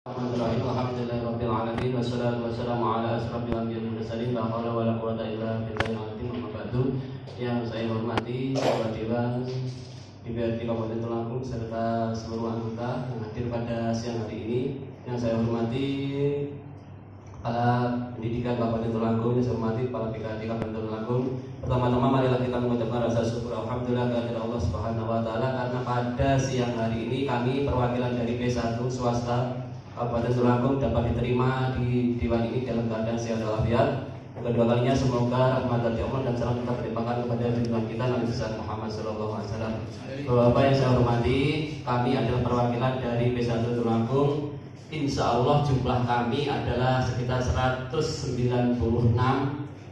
Bismillahirrahmanirrahim. Alhamdulillahirabbil alamin wassalatu wassalamu ala asrofil anbiya'i wal mursalin la haula wala quwwata illa billahil azim. Amma ba'du. Yang saya hormati Ketua Dewan DPRD Kabupaten Tulungagung serta seluruh anggota yang hadir pada siang hari ini. Yang saya hormati Kepala Pendidikan Kabupaten Tulungagung, yang saya hormati Kepala BKD Kabupaten Tulungagung. Pertama-tama marilah kita mengucapkan rasa syukur alhamdulillah kepada Allah Subhanahu wa taala karena pada siang hari ini kami perwakilan dari P1 swasta Kabupaten Tulungagung dapat diterima di Dewan ini dalam keadaan sehat walafiat. Kedua kalinya semoga rahmat dari Allah dan salam kita berlimpahkan kepada junjungan kita Nabi besar Muhammad SAW. Bapak yang saya hormati, kami adalah perwakilan dari P1 Tulungagung. Insya Allah jumlah kami adalah sekitar 196,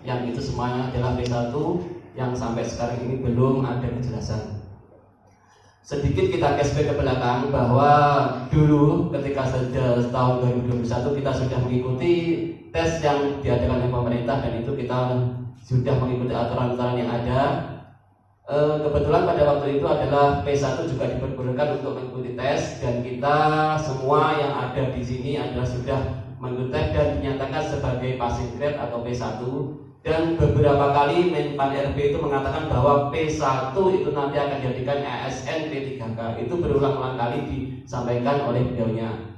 yang itu semuanya adalah P1 yang sampai sekarang ini belum ada kejelasan. Sedikit kita flashback ke belakang bahwa dulu ketika tahun 2021 kita sudah mengikuti tes yang diadakan oleh pemerintah dan itu kita sudah mengikuti aturan-aturan yang ada. Kebetulan pada waktu itu adalah P1 juga diperbolehkan untuk mengikuti tes dan kita semua yang ada di sini adalah sudah mengikuti tes dan dinyatakan sebagai passing grade atau P1. Dan beberapa kali Menpan RB itu mengatakan bahwa P1 itu nanti akan dijadikan ASN P3K. Itu berulang-ulang kali disampaikan oleh beliaunya.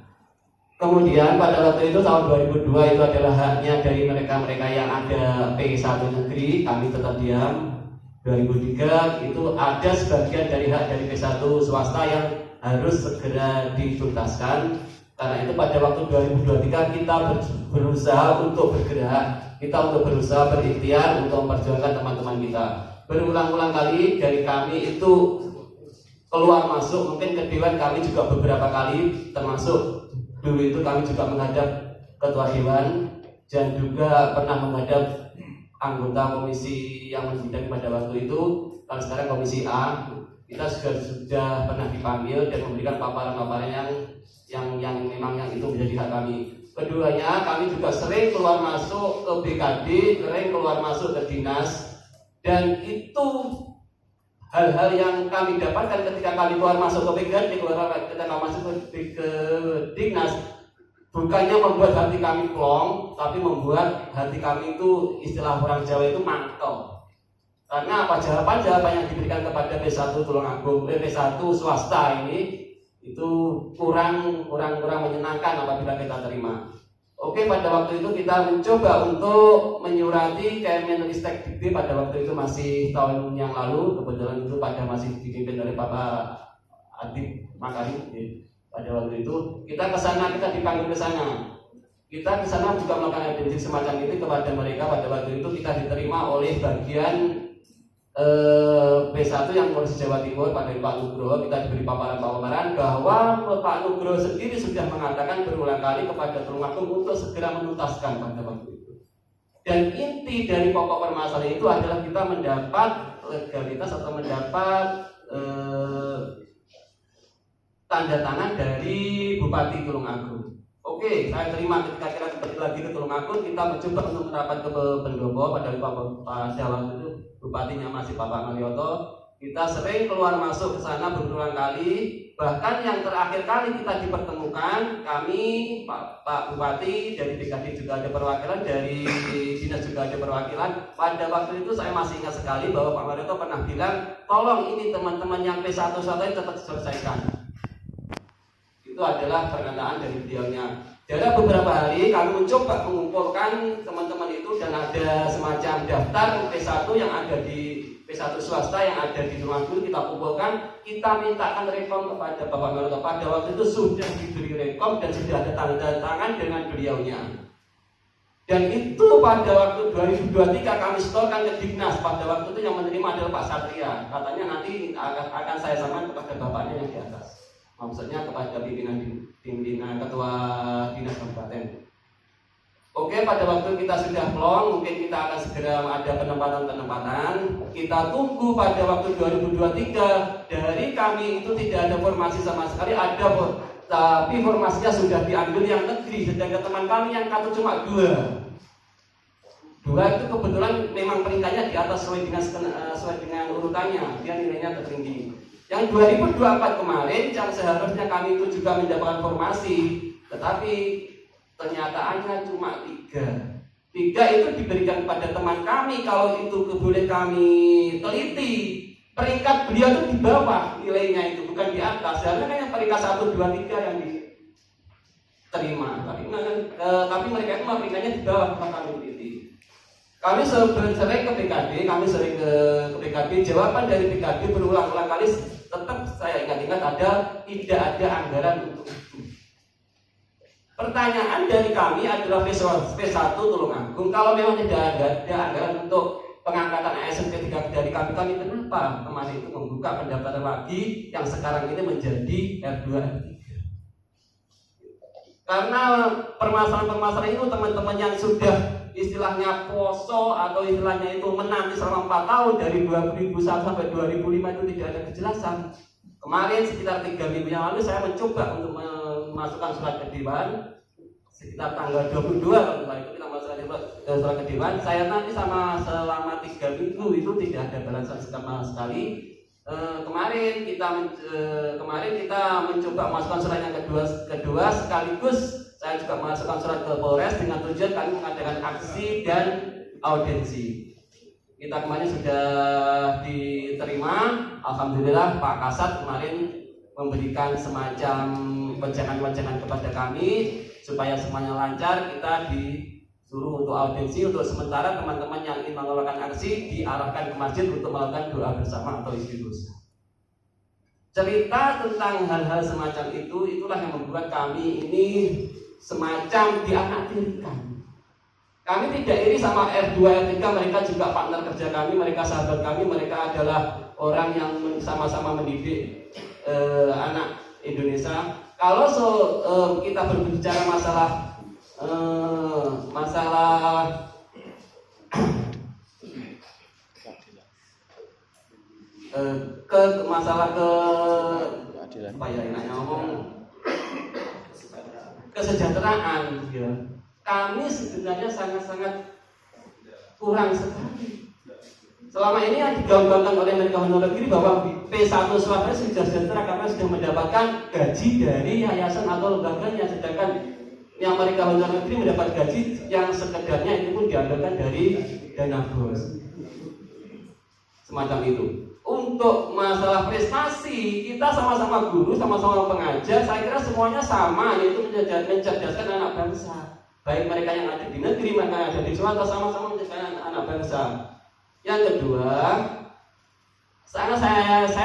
Kemudian pada waktu itu tahun 2002 itu adalah haknya dari mereka-mereka yang ada P1 negeri, kami tetap diam. 2003 itu ada sebagian dari hak dari P1 swasta yang harus segera dituntaskan. Karena itu pada waktu 2023 kita berusaha untuk bergerak, kita untuk berusaha berikhtiar untuk memperjuangkan teman-teman kita. Berulang-ulang kali dari kami itu keluar masuk, mungkin ke Dewan kami juga beberapa kali, termasuk dulu itu kami juga menghadap Ketua Dewan dan juga pernah menghadap anggota komisi yang membidangi pada waktu itu. Kalau sekarang komisi A, kita sudah pernah dipanggil dan memberikan paparan-paparan yang memang yang itu menjadi hak kami. Keduanya kami juga sering keluar masuk ke BKD, sering keluar masuk ke dinas, dan itu hal-hal yang kami dapatkan ketika kami keluar masuk ke BKD, ketika masuk ke dinas, bukannya membuat hati kami plong, tapi membuat hati kami itu, istilah orang Jawa itu mantap. Karena apa, jawaban-jawaban yang diberikan kepada P1 Tulungagung, P1 swasta ini itu kurang menyenangkan apabila kita terima. Oke, pada waktu itu kita mencoba untuk menyurati Kemenristek Dikti pada waktu itu masih tahun yang lalu, kebetulan itu pada masih dipimpin oleh Bapak Adib Makarim. Pada waktu itu kita ke sana, kita dipanggil ke sana. Kita ke sana juga melakukan identik semacam itu kepada mereka. Pada waktu itu kita diterima oleh bagian P1 yang Polres Jawa Timur pada Pak Nugroho. Kita diberi paparan-paparan bahwa Pak Nugroho sendiri sudah mengatakan berulang kali kepada Tulungagung untuk segera menuntaskan pada waktu itu. Dan inti dari pokok permasalahan itu adalah kita mendapat legalitas atau mendapat tanda tangan dari Bupati Tulungagung. Oke, saya terima ketika kita kembali lagi ke Tulungagung, kita mencoba untuk merapat ke pendopo pada waktu itu bupatinya masih Bapak Marioto. Kita sering keluar masuk ke sana berulang kali. Bahkan yang terakhir kali kita dipertemukan, kami Pak Bupati dari BKD juga ada perwakilan, dari dinas juga ada perwakilan. Pada waktu itu saya masih ingat sekali bahwa Pak Marioto pernah bilang, tolong ini teman-teman yang P1 swasta tetap diselesaikan. Itu adalah pernyataan dari beliaunya. Dalam beberapa hari kami mencoba mengumpulkan teman-teman itu dan ada semacam daftar P1 yang ada di P1 swasta yang ada di Tulungagung, kita kumpulkan, kita mintakan rekom kepada Bapak Marioto. Pada waktu itu sudah diberi rekom dan sudah ada tanda tangan dengan beliaunya. Dan itu pada waktu 2023 kami setorkan ke Dignas. Pada waktu itu yang menerima adalah Pak Satria. Katanya nanti akan saya sampaikan kepada bapaknya yang di atas. Maksudnya kepada pimpinan ketua dinas kabupaten. Oke, pada waktu kita sudah plong, mungkin kita akan segera ada penempatan. Kita tunggu pada waktu 2023 dari kami itu tidak ada formasi sama sekali, tapi formasinya sudah diambil yang negeri, sedangkan teman kami yang kata cuma dua itu kebetulan memang peringkatnya di atas sesuai dengan urutannya, dia nilainya tertinggi. Yang 2024 kemarin yang seharusnya kami itu juga mendapatkan formasi Tetapi kenyataannya cuma 3. 3 itu diberikan kepada teman kami. Kalau itu boleh kami teliti, peringkat beliau itu di bawah nilainya, itu bukan di atas. Seharusnya kan yang peringkat 1, 2, 3 yang diterima. Tapi mereka itu peringkatnya di bawah tempat kami teliti. Kami sering ke PKB, jawaban dari PKB berulang-ulang kali tetap saya ingat-ingat tidak ada anggaran untuk itu. Pertanyaan dari kami adalah P1 Tulungagung, kalau memang tidak ada anggaran untuk pengangkatan ASN P3 dari kami, kenapa kemarin itu membuka pendaftaran lagi yang sekarang ini menjadi R2 R3? Karena permasalahan-permasalahan itu teman-teman yang sudah istilahnya poso atau istilahnya itu menanti selama 4 tahun dari 2001 sampai 2005 itu tidak ada kejelasan. Kemarin sekitar 3 minggu yang lalu saya mencoba untuk memasukkan surat ke Dewan sekitar tanggal 22, kalau itu kita masukkan surat ke Dewan. Saya nanti selama 3 minggu itu tidak ada balasan sama sekali. Kemarin kita mencoba memasukkan surat yang kedua sekaligus saya juga memasukkan surat ke Polres dengan tujuan kami mengadakan aksi dan audiensi. Kita kemarin sudah diterima, alhamdulillah Pak Kasat kemarin memberikan semacam wejangan-wejangan kepada kami supaya semuanya lancar. Kita disuruh untuk audiensi, untuk sementara teman-teman yang ingin melakukan aksi diarahkan ke masjid untuk melakukan doa bersama atau istighosah. Cerita tentang hal-hal semacam itulah yang membuat kami ini semacam dianaktirikan. Kami tidak iri sama R2 R3, mereka juga partner kerja kami, mereka sahabat kami, mereka adalah orang yang sama-sama mendidik anak Indonesia. Kalau kita berbicara masalah kesejahteraan, ya. Kami sebenarnya sangat-sangat kurang sekali. Selama ini yang digaungkan oleh mereka honor negeri bahwa P1 swasta sudah sejahtera karena sudah mendapatkan gaji dari yayasan atau lembaganya, sedangkan yang mereka honor negeri mendapat gaji yang sekedarnya itu pun diambilkan dari dana bos. Semacam itu. Untuk masalah prestasi, kita sama-sama guru, sama-sama pengajar, saya kira semuanya sama, yaitu mencerdaskan anak bangsa. Baik mereka yang ada di negeri, mereka yang ada di swasta, sama-sama mencerdaskan anak bangsa. Yang kedua, saya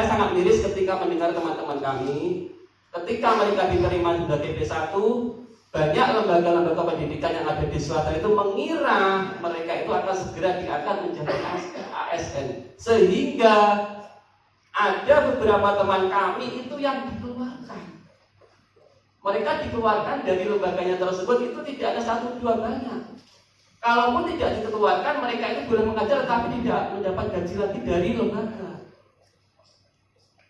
sangat miris ketika mendengar teman-teman kami, ketika mereka diterima sebagai P1, banyak lembaga-lembaga pendidikan yang ada di swasta itu mengira mereka itu akan segera diangkat menjadi ASN, sehingga ada beberapa teman kami itu yang dikeluarkan. Mereka dikeluarkan dari lembaganya tersebut itu tidak ada 1, 2 banyak. Kalaupun tidak dikeluarkan, mereka itu boleh mengajar tapi tidak mendapat gaji lagi dari lembaga.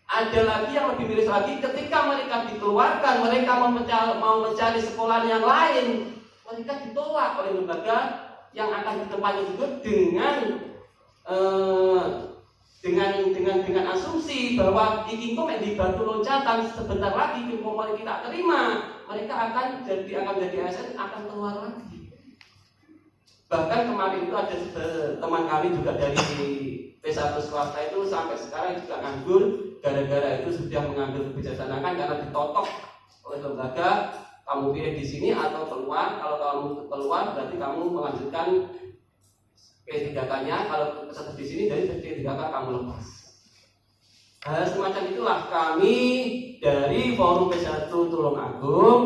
Ada lagi yang lebih miris lagi, ketika mereka dikeluarkan, mereka mau mencari sekolah yang lain, mereka ditolak oleh lembaga yang akan ditempatnya juga dengan asumsi bahwa iki kok di batu loncatan sebentar lagi kalau kita terima, mereka akan jadi ASN, akan keluar lagi. Bahkan kemarin itu ada teman kami juga dari P1 swasta itu sampai sekarang juga nganggur gara-gara itu sudah mengambil kebijaksanaan karena ditotok oleh lembaga, kamu pilih di sini atau keluar. Kalau kamu keluar berarti kamu melanjutkan P3K-nya, kalau tetap di sini dari P3K kamu lepas. Hal semacam itulah kami dari Forum P1 Tulungagung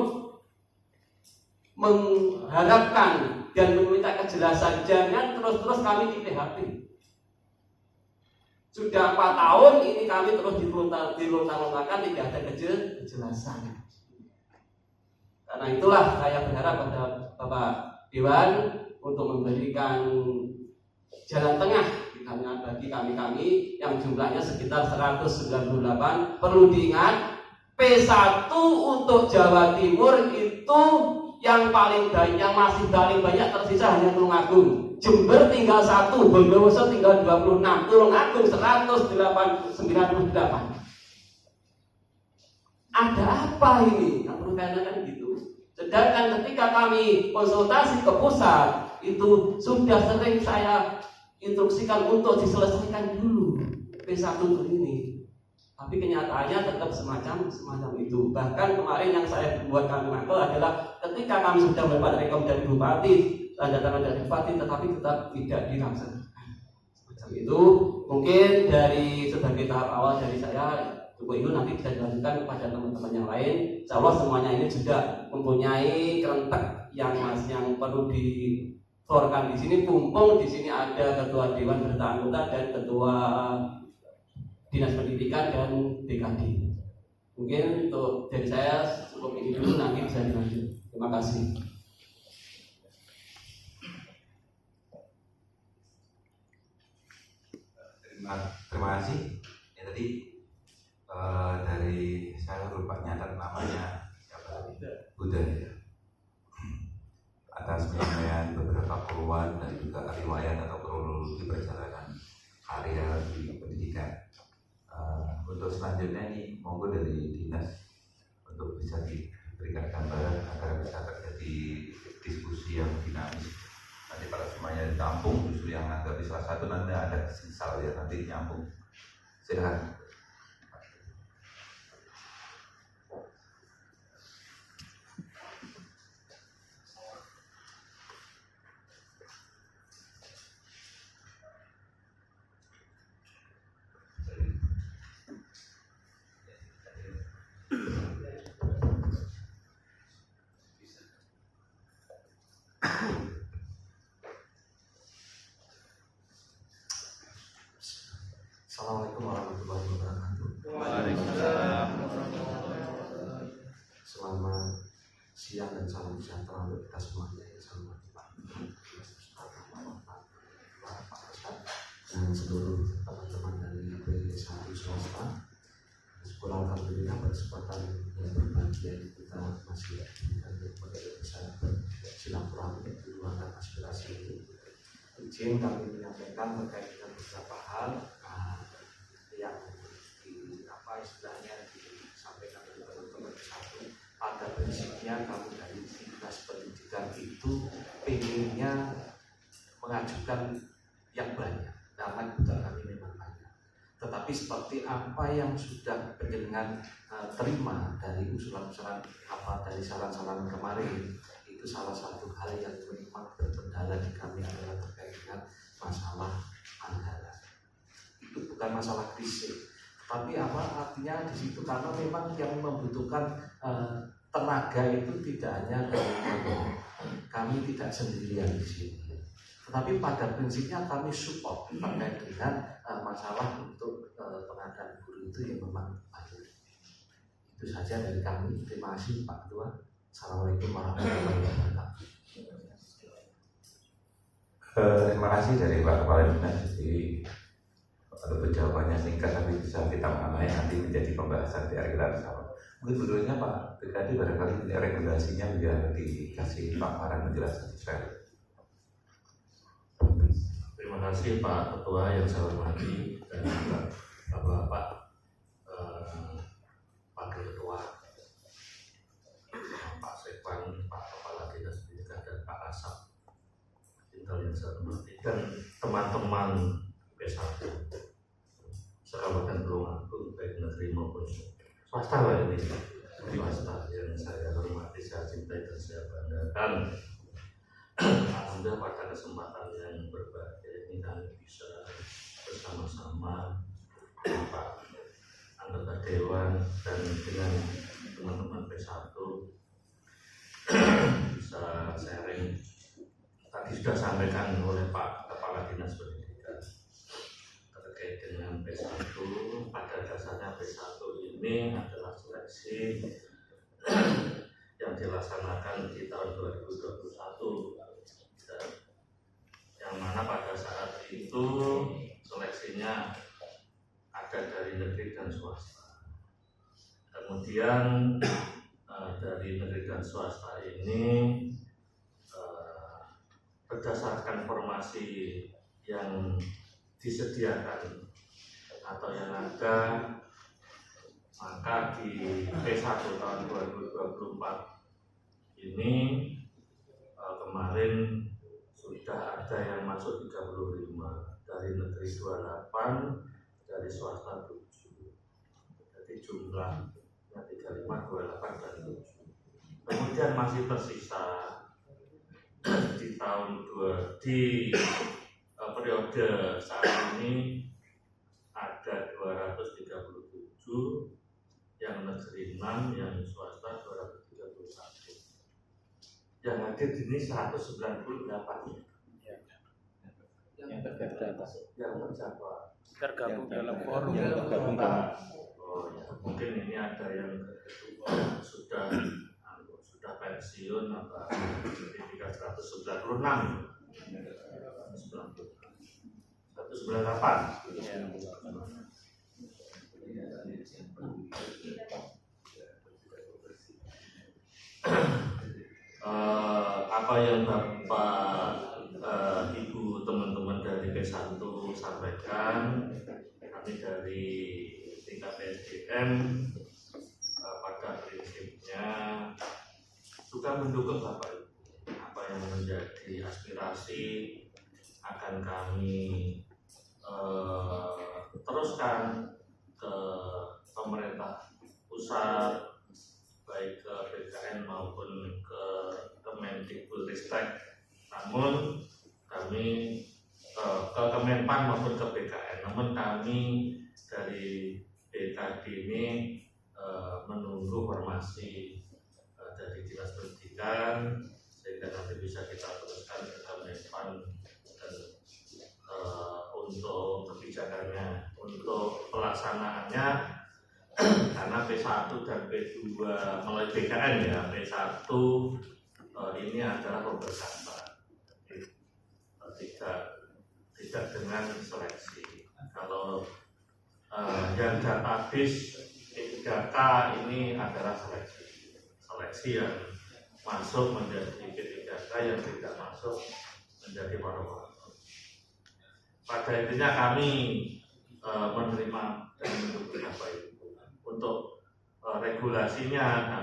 mengharapkan dan meminta kejelasan, jangan terus-terus kami di PHP. Sudah 4 tahun ini kami terus dilontar-lontarkan, tidak ada kejelasan. Karena itulah saya berharap pada Bapak Dewan untuk memberikan jalan tengah bagi kami yang jumlahnya sekitar 198. Perlu diingat, P1 untuk Jawa Timur itu yang masih paling banyak tersisa hanya Tulungagung. Jember tinggal 1, Bondowoso tinggal 26, Tulungagung 198. Ada apa ini? Yang perlu kalian kan gitu. Sedangkan ketika kami konsultasi ke pusat, itu sudah sering saya instruksikan untuk diselesaikan dulu P1 ini. Tapi kenyataannya tetap semacam itu. Bahkan kemarin yang saya buat kami mangkel adalah ketika kami sudah mendapat rekom dari Bupati, tanda tangan dari Bupati, tetapi tetap tidak dilaksanakan. Semacam itu. Mungkin dari sebagai tahap awal dari saya, buku itu nanti bisa dilanjutkan kepada teman-teman yang lain. Insya Allah semuanya ini juga mempunyai kerentek yang perlu diflorkan di sini. Mumpung di sini ada ketua dewan beserta anggota dan ketua dinas pendidikan dan DKD. Mungkin untuk dari saya cukup ini dulu, nanti bisa dilanjut. Terima kasih. Terima kasih. Ya tadi dari saya lupa nyatat namanya siapa tadi? Buddha ya. Atas penyampaian beberapa keluhan dan juga riwayat atau kronologi perjalanan karya di pendidikan. Untuk selanjutnya ini monggo dari dinas untuk bisa diberikan gambaran agar bisa terjadi diskusi yang dinamis. Nanti kalau semuanya ditampung, justru yang agak salah satu nanti ada sisal ya, nanti nyambung. Silakan. Assalamualaikum warahmatullahi wabarakatuh. Waalaikumsalam. Selamat siang dan salam sejahtera untuk kita semuanya. Selamat Pak Ustaz dan seluruh teman-teman dari P1 swasta. Syukur alhamdulillah kesempatan yang berbahagia kita masih diberikan untuk bisa bersilaturahmi meluangkan aspirasi itu. Izin kami menyampaikan terkait dengan beberapa hal yang istilahnya disampaikan oleh teman-teman satu. Pada prinsipnya kami dari dinas pendidikan itu pengennya mengajukan yang banyak, karena kebutuhan kami memang banyak. Tetapi seperti apa yang sudah penjenengan terima dari usulan-usulan dari saran-saran kemarin, itu salah satu hal yang memang berkendala di kami adalah terkait dengan masalah anggaran. Itu bukan masalah fisik, tapi apa artinya di situ, karena memang yang membutuhkan tenaga itu tidak hanya dari kami tidak sendirian di sini, tetapi pada prinsipnya kami support terkait dengan masalah untuk tenaga guru itu yang memang banyak. Itu saja dari kami. Terima kasih Pak Ketua. Assalamualaikum warahmatullahi wabarakatuh. Terima kasih dari Pak Kepala Dinas. Jadi untuk jawabannya singkat tapi bisa kita maknai nanti menjadi pembahasan biar kita bersama. Mungkin berikutnya Pak BKD barangkali regulasinya biar dikasih paparan penjelasan sekali. Terima kasih Pak Ketua yang saya hormati dan juga Bapak Wakil Ketua, Pak Sekwan, Pak Kepala Dinas Pendidikan dan Pak Asap yang saya hormati, dan teman-teman P1 Sarawak dan Tulungagung baik negeri maupun swasta lah ini, swasta yang saya hormati, saya cintai dan saya banggakan. Alhamdulillah pada kesempatan yang berbahagia ini kami bisa bersama-sama Pak anggota Dewan dan dengan teman-teman P1 bisa sharing. Tadi sudah sampaikan oleh Pak Kepala Dinas Pendidikan terkait dengan P1. Pada dasarnya P1 ini adalah seleksi yang dilaksanakan di tahun 2021, yang mana pada saat itu seleksinya ada dari negeri dan swasta. Kemudian dari negeri dan swasta ini berdasarkan formasi yang disediakan atau yang ada, maka di P1 tahun 2024 ini kemarin sudah ada yang masuk 35, dari negeri 28, dari swasta 7. Jadi jumlahnya 35, 28, dan 7. Kemudian masih tersisa di periode saat ini ada 237, yang negeri 6, yang swasta 231. Yang hadir ini 198. Yang terdata, Yang mencapai tergabung dalam forum. Oh ya, mungkin ini ada yang sudah pensiun atau sertifikat 196, 198. Apa yang Bapak, Ibu, teman-teman dari P1 sampaikan, kami dari tingkat PSDM pada prinsipnya juga mendukung Bapak Ibu. Apa yang menjadi aspirasi akan kami teruskan ke pemerintah pusat, baik ke BKN maupun ke Kemendikbudristek. Namun kami ke Kemenpan maupun ke BKN. Namun kami dari BKD ini menunggu informasi dari Dinas Pendidikan sehingga nanti bisa kita teruskan ke Kemenpan dan untuk kebijakannya, untuk pelaksanaannya. Karena P1 dan P2 melalui BKN ya, P1 ini adalah pemberkatan, tidak dengan seleksi. Kalau yang database P3K ini adalah seleksi yang masuk menjadi P3K, yang tidak masuk menjadi paru-paru. Pada intinya kami menerima dan mendukung apa itu. Untuk regulasinya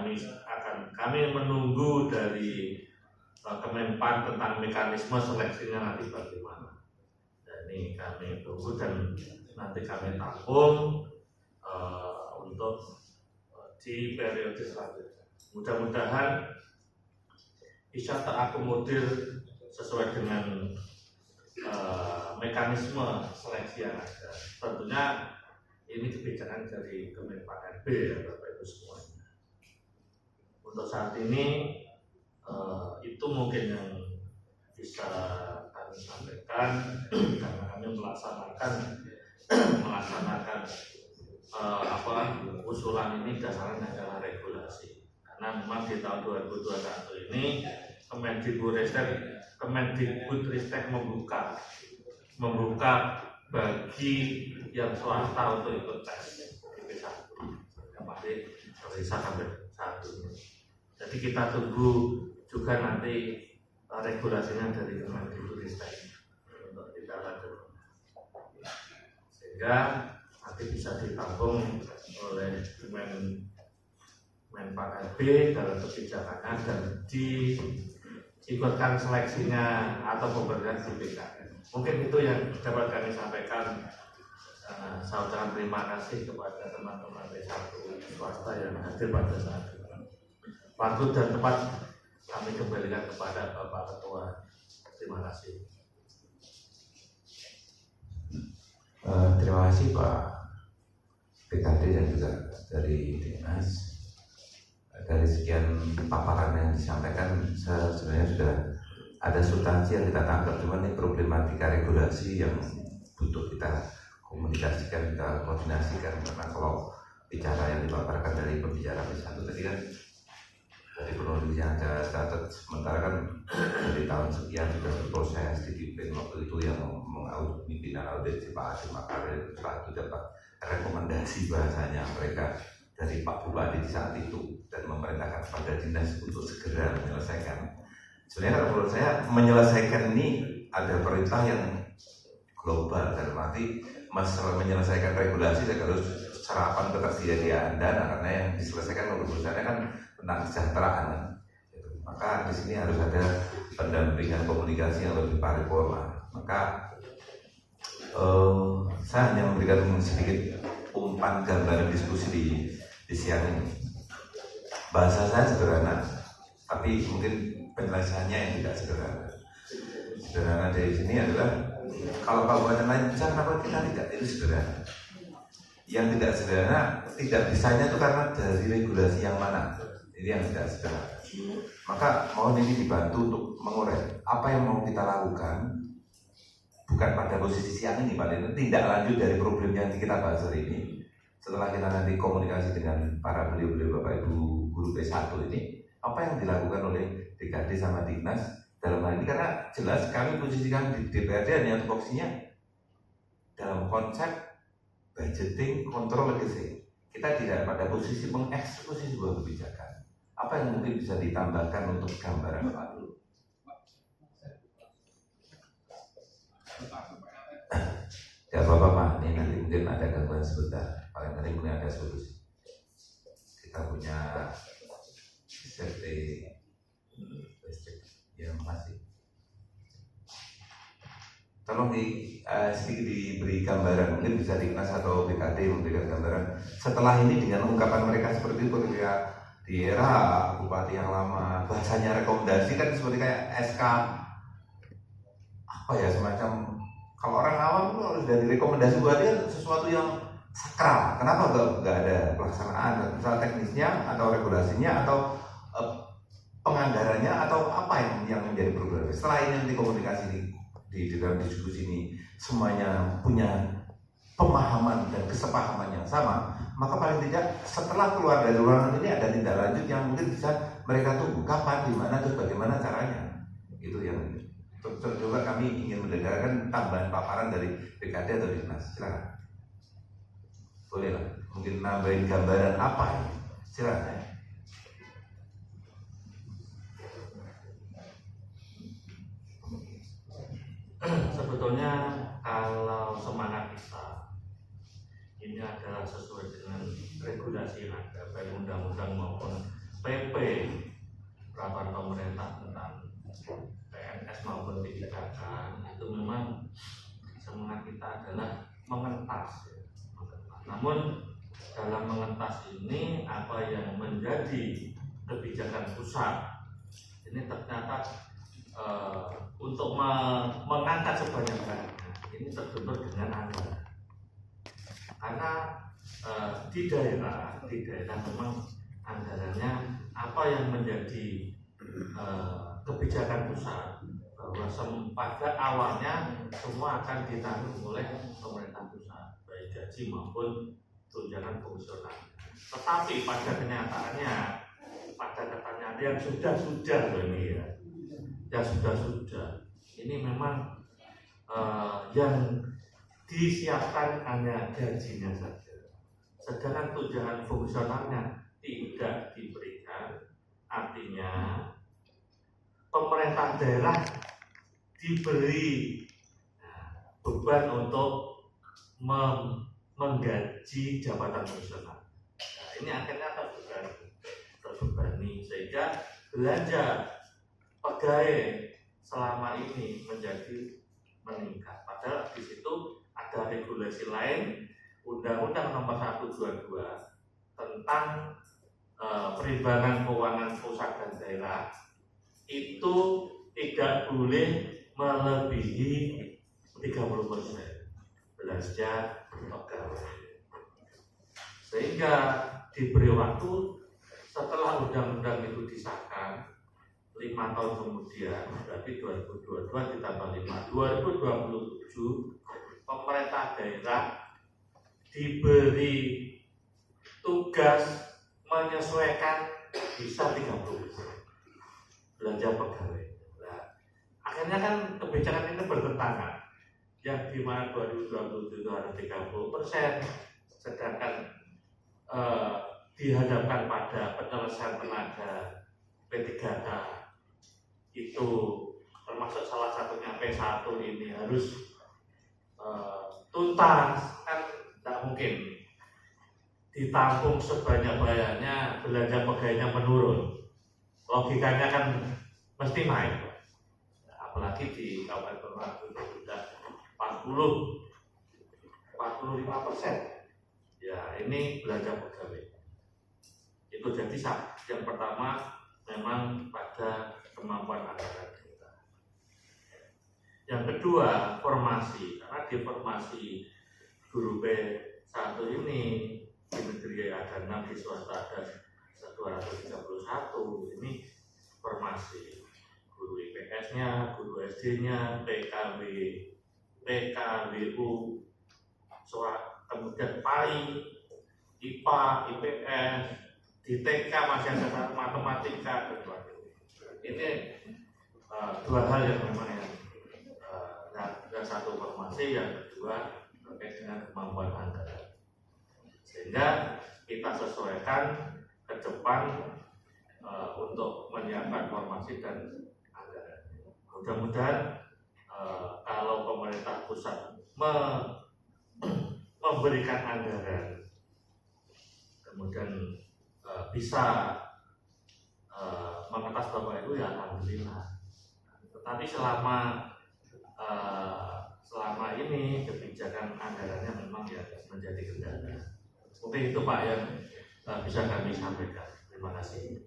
kami menunggu dari Kemenpan tentang mekanisme seleksinya nanti bagaimana. Dan ini kami tunggu dan nanti kami tampung untuk di periode selanjutnya. Mudah-mudahan bisa terakomodir sesuai dengan mekanisme seleksi yang ada. Tentunya ini kebijakan dari Kemenpan RB ya Bapak Ibu semuanya. Untuk saat ini itu mungkin yang bisa kami sampaikan karena kami melaksanakan usulan ini dasarnya adalah regulasi. Karena memang di tahun 2021 ini Kemendikbudristek membuka bagi yang swasta untuk ikut tes P1 yang masih tersisa sampai saat ini. Jadi kita tunggu juga nanti regulasinya dari Kemendikbudristek untuk kita lanjutkan sehingga nanti bisa ditampung oleh Menpan RB dalam kebijakannya dan diikutkan seleksinya atau pemberian BKN. Mungkin itu yang dapat kami sampaikan. Saya ucapkan terima kasih kepada teman-teman P1 swasta yang hadir pada saat ini. Waktu dan tempat kami kembalikan kepada Bapak Ketua. Terima kasih. Terima kasih Pak BKD dan juga dari Dinas. Dari sekian paparan yang disampaikan, sebenarnya sudah ada substansi yang kita tangkap. Cuman ini problematika regulasi yang butuh kita komunikasikan, kita koordinasikan. Karena kalau bicara yang dipaparkan dari pembicara P1 tadi kan dari penulis yang ada catat, sementara kan dari tahun sekian sudah berproses dipimpin waktu itu yang mengaudit pimpinan audit si Pak Adi Makarim. Setelah itu dapat rekomendasi bahasanya mereka dari Pak Bupati di saat itu dan memerintahkan kepada dinas untuk segera menyelesaikan. Sebenarnya kalau menurut saya menyelesaikan ini ada perintah yang global, dalam arti masalah menyelesaikan regulasi saya harus serapan ketersediaan dana, karena yang diselesaikan menurut saya kan tentang kesejahteraan. Maka di sini harus ada pendampingan komunikasi yang lebih paripurna. Maka saya hanya memberikan sedikit umpan gambaran diskusi di siang ini. Bahasa saya sederhana, tapi mungkin penjelasannya yang tidak sederhana. Sederhana dari sini adalah kalau kabupaten lain bisa, kenapa kita tidak? Itu sederhana. Yang tidak sederhana, tidak bisanya itu karena dari regulasi yang mana. Ini yang tidak sederhana. Maka mohon ini dibantu untuk mengurai apa yang mau kita lakukan. Bukan pada posisi siang ini, Pak, ini tindak lanjut dari problem yang kita bahas hari ini. Setelah kita nanti komunikasi dengan para beliau-beliau Bapak Ibu guru P1 ini, apa yang dilakukan oleh DKD sama Dinas dalam hal ini, karena jelas kami posisi kami di DPRD hanya tupoksinya dalam konsep budgeting, kontrol legislasi. Kita tidak pada posisi mengeksekusi sebuah kebijakan. Apa yang mungkin bisa ditambahkan untuk gambaran Pak? Ya Bapak, ini nanti mungkin ada gangguan sebentar. Paling tadi mungkin ada solusi. Kita punya safety listrik yang masih. Tolong sedikit diberi gambaran, mungkin bisa Dinas atau BKD memberikan gambaran setelah ini dengan ungkapan mereka seperti itu ketika di era bupati yang lama, bahasanya rekomendasi kan seperti kayak SK apa ya, semacam kalau orang awam itu harus dari rekomendasi buat dia sesuatu yang sakral. Kenapa nggak ada pelaksanaan, misalnya teknisnya atau regulasinya atau penganggarannya atau apa yang menjadi problem? Setelah ini nanti komunikasi di dalam diskusi ini semuanya punya pemahaman dan kesepahaman yang sama, maka paling tidak setelah keluar dari ruangan ini ada tindak lanjut yang mungkin bisa mereka tunggu kapan, di mana, terus bagaimana caranya. Itu yang coba kami ingin mendengarkan tambahan paparan dari BKD atau Dinas. Silakan. Boleh lah, mungkin nambahin gambaran apa ini. Silakan. Sebetulnya kalau semangat kita ini adalah sesuai dengan regulasi yang ada, baik undang-undang maupun PP peraturan pemerintah tentang PNS maupun PDKK, itu memang semangat kita adalah mengentas. Namun dalam mengentas ini apa yang menjadi kebijakan pusat ini ternyata untuk mengangkat sebanyak-banyaknya ini terbentur dengan anggaran. Karena di daerah memang anggarannya apa yang menjadi kebijakan pusat, bahwa pada awalnya semua akan ditanggung oleh pemerintah pusat, baik gaji maupun tunjangan fungsional. Tetapi pada kenyataannya, pada kenyataannya yang sudah ini ini memang yang disiapkan hanya gajinya saja, sedangkan tunjangan fungsionalnya tidak diberikan. Artinya pemerintah daerah diberi beban untuk menggaji jabatan fungsional. Nah, ini akhirnya terbebani sehingga belanja pegawai selama ini menjadi meningkat. Padahal di situ ada regulasi lain, Undang-Undang Nomor 122 tentang perimbangan keuangan pusat dan daerah, itu tidak boleh melebihi 30% belanja pegawai. Sehingga diberi waktu setelah undang-undang itu disahkan 5 tahun kemudian, berarti 2022 ditambah 5, 2027 pemerintah daerah diberi tugas menyesuaikan bisa 30% belanja pegawai. Nah, akhirnya kan kebijakan ini bertentangan. Yang di mana 2027 itu harus 30%, sedangkan dihadapkan pada penyelesaian tenaga P3K itu termasuk salah satunya P1 ini harus tuntas, kan tidak mungkin ditampung sebanyak-banyaknya belanja pegawainya menurun. logikanya kan mesti naik. Apalagi di Kabupaten Purworejo sudah 45%. Ya, ini belanja pegawai. Itu jadi yang pertama memang pada kemampuan anggaran kita. Yang kedua, formasi. Karena di formasi guru P1 ini di negeri ada 6, di swasta ada 231. Ini formasi guru IPS-nya, guru SD-nya, PKW, PKWU, kemudian PAI, IPA, IPS, di TK masih ada matematika. Ini dua hal yang memang yang satu formasi, yang kedua terkait dengan kemampuan anggaran. Sehingga kita sesuaikan ke depan untuk menyiapkan formasi dan anggaran. Mudah-mudahan kalau pemerintah pusat memberikan anggaran, kemudian bisa mengatas bapak itu, ya alhamdulillah. Tetapi selama ini kebijakan anggarannya memang ya menjadi kendala. Mungkin itu Pak yang bisa kami sampaikan. Terima kasih.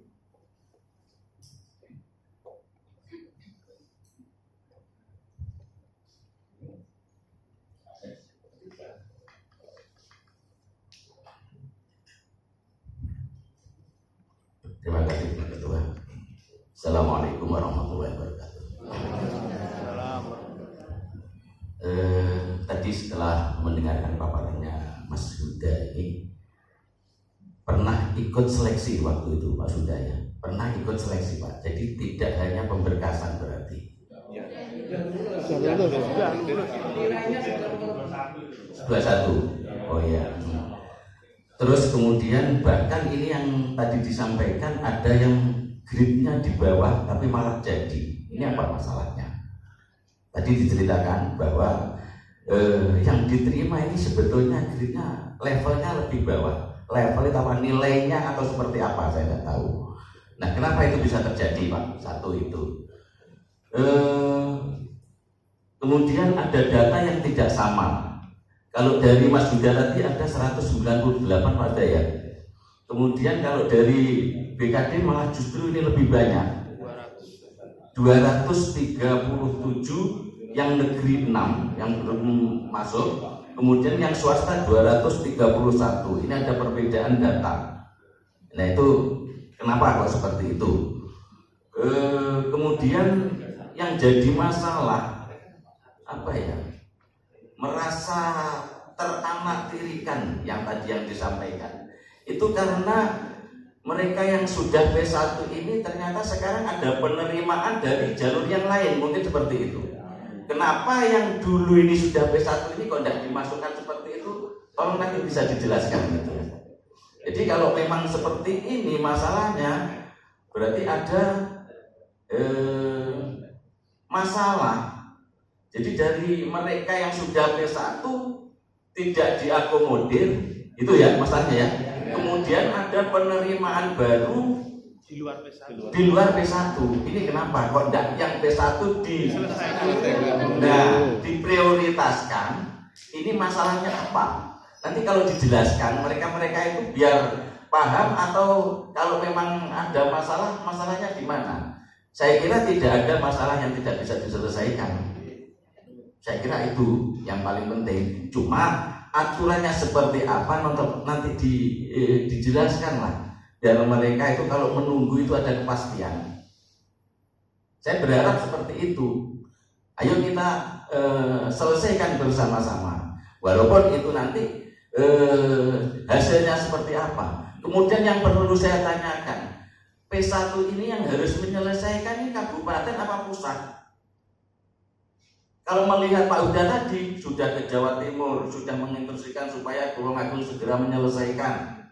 Terima kasih Pak Ketua. Assalamualaikum warahmatullahi wabarakatuh. Tadi setelah mendengarkan paparannya Mas Huda ini, pernah ikut seleksi waktu itu Pak Huda ya? Pernah ikut seleksi Pak. Jadi tidak hanya pemberkasan berarti. 21. Oh iya. Terus kemudian bahkan ini yang tadi disampaikan ada yang grade-nya di bawah tapi malah jadi. Ini apa masalahnya? Tadi diceritakan bahwa yang diterima ini sebetulnya grade-nya levelnya lebih bawah. Levelnya apa, nilainya atau seperti apa saya tidak tahu. Nah, kenapa itu bisa terjadi Pak? Satu itu. Kemudian ada data yang tidak sama. Kalau dari Mas Huda tadi ada 198 pada ya. Kemudian kalau dari BKD malah justru ini lebih banyak. 237 yang negeri 6 yang belum masuk. Kemudian yang swasta 231. Ini ada perbedaan data. Nah itu kenapa kok seperti itu? Kemudian yang jadi masalah apa ya? Merasa teranaktirikan yang tadi yang disampaikan itu karena mereka yang sudah P1 ini ternyata sekarang ada penerimaan dari jalur yang lain, mungkin seperti itu. Kenapa yang dulu ini sudah P1 ini kok tidak dimasukkan seperti itu? Tolong nanti bisa dijelaskan gitu ya. Jadi kalau memang seperti ini masalahnya, berarti ada masalah. Jadi dari mereka yang sudah P1 tidak diakomodir, itu ya masalahnya ya. Kemudian ada penerimaan baru di luar P1. Ini kenapa? Kok enggak yang P1 diprioritaskan? Ini masalahnya apa? Nanti kalau dijelaskan mereka itu biar paham, atau kalau memang ada masalah, masalahnya di mana? Saya kira tidak ada masalah yang tidak bisa diselesaikan. Saya kira itu yang paling penting. Cuma aturannya seperti apa nanti dijelaskan lah. Dan mereka itu kalau menunggu itu ada kepastian. Saya berharap seperti itu. Ayo kita selesaikan bersama-sama. Walaupun itu nanti hasilnya seperti apa. Kemudian yang perlu saya tanyakan, P1 ini yang harus menyelesaikan ini kabupaten apa pusat? Kalau melihat Pak Huda tadi sudah ke Jawa Timur, sudah menginstruksikan supaya Tulung Agung segera menyelesaikan,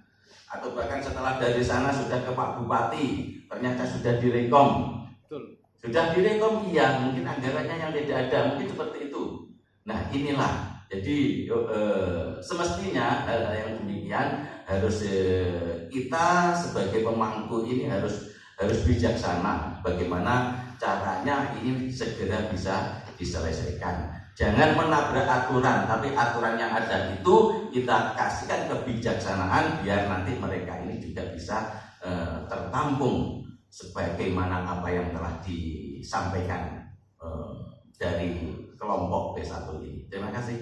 atau bahkan setelah dari sana sudah ke Pak Bupati, ternyata sudah direkom. Sudah direkom, iya, mungkin anggarannya yang tidak ada, mungkin seperti itu. Nah inilah, jadi semestinya hal yang demikian harus kita sebagai pemangku ini harus harus bijaksana bagaimana caranya ini segera bisa diselesaikan. Jangan menabrak aturan, tapi aturan yang ada itu kita kasihkan kebijaksanaan biar nanti mereka ini juga bisa tertampung sebagaimana apa yang telah disampaikan dari kelompok B1 ini. Terima kasih.